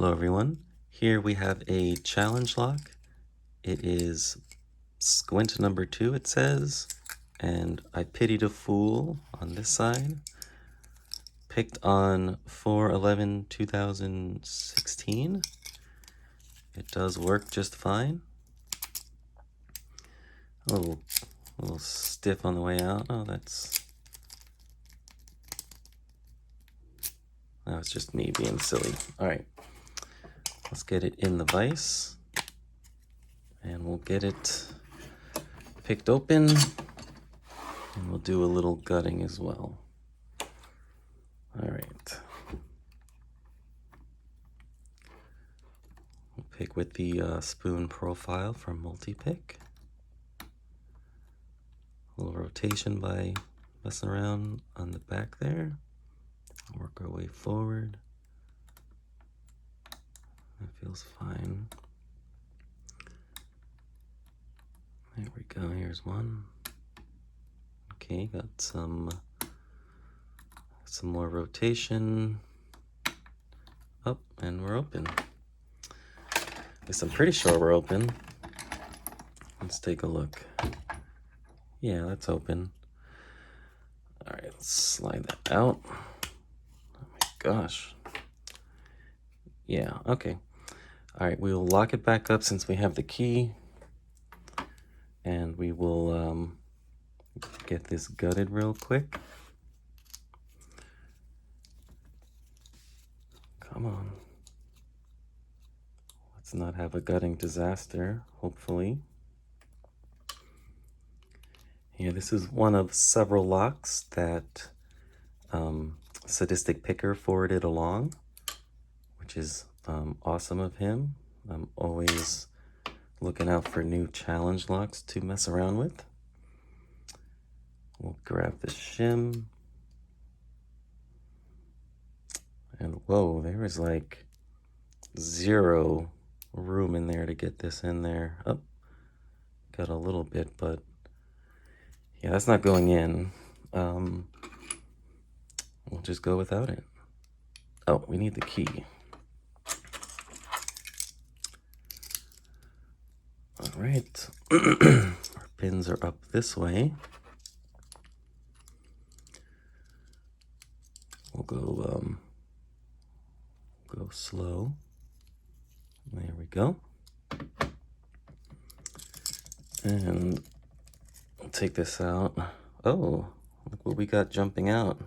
Hello everyone. Here we have a challenge lock. It is squint number 2, it says, and I pitied a fool on this side. Picked on 4/11/2016. It does work just fine. A little stiff on the way out. Oh, that was just me being silly. All right, let's get it in the vise, and we'll get it picked open, and we'll do a little gutting as well. All right. We'll pick with the spoon profile from Multi-Pick. A little rotation by messing around on the back there. Work our way forward. That feels fine. There we go, here's one. Okay, got some more rotation. Up, and we're open. At least I'm pretty sure we're open. Let's take a look. Yeah, that's open. All right, let's slide that out. Oh my gosh. Yeah, okay. All right, we'll lock it back up since we have the key. And we will get this gutted real quick. Come on. Let's not have a gutting disaster, hopefully. Yeah, this is one of several locks that Sadistic Picker forwarded along, which is awesome of him. I'm always looking out for new challenge locks to mess around with. We'll grab the shim. And whoa, there is like 0 room in there to get this in there. Oh, got a little bit, but yeah, that's not going in. We'll just go without it. Oh, we need the key. All right, our pins are up this way. We'll go slow. There we go. And I'll take this out. Oh, look what we got jumping out.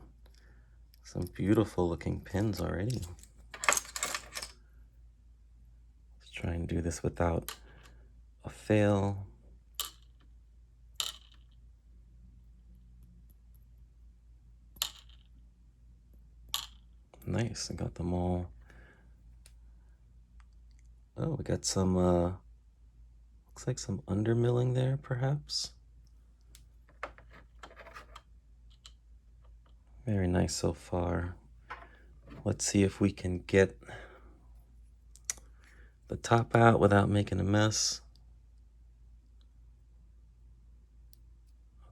Some beautiful looking pins already. Let's try and do this without a fail. Nice, I got them all. Oh, we got some, looks like some undermilling there, perhaps. Very nice so far. Let's see if we can get the top out without making a mess.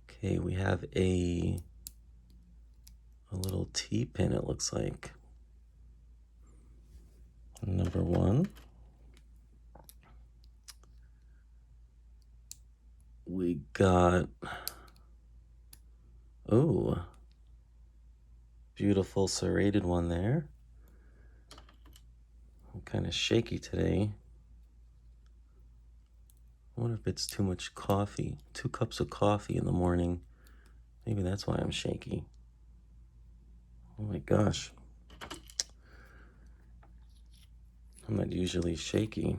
Okay, we have a little T-pin, it looks like. Number 1. We got, oh, beautiful serrated one there. I'm kind of shaky today. I wonder if it's too much coffee. 2 cups of coffee in the morning. Maybe that's why I'm shaky. Oh my gosh. I'm not usually shaky.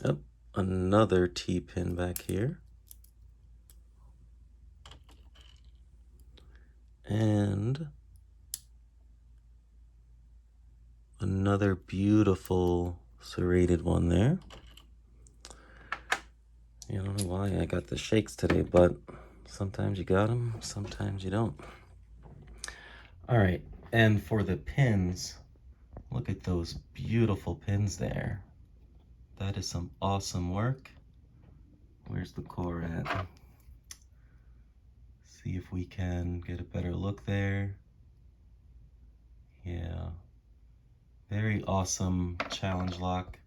Oh, another T-pin back here. And another beautiful serrated one there. I don't know why I got the shakes today, but sometimes you got them, sometimes you don't. All right, and for the pins, look at those beautiful pins there. That is some awesome work. Where's the core at? See if we can get a better look there. Yeah. Very awesome challenge lock.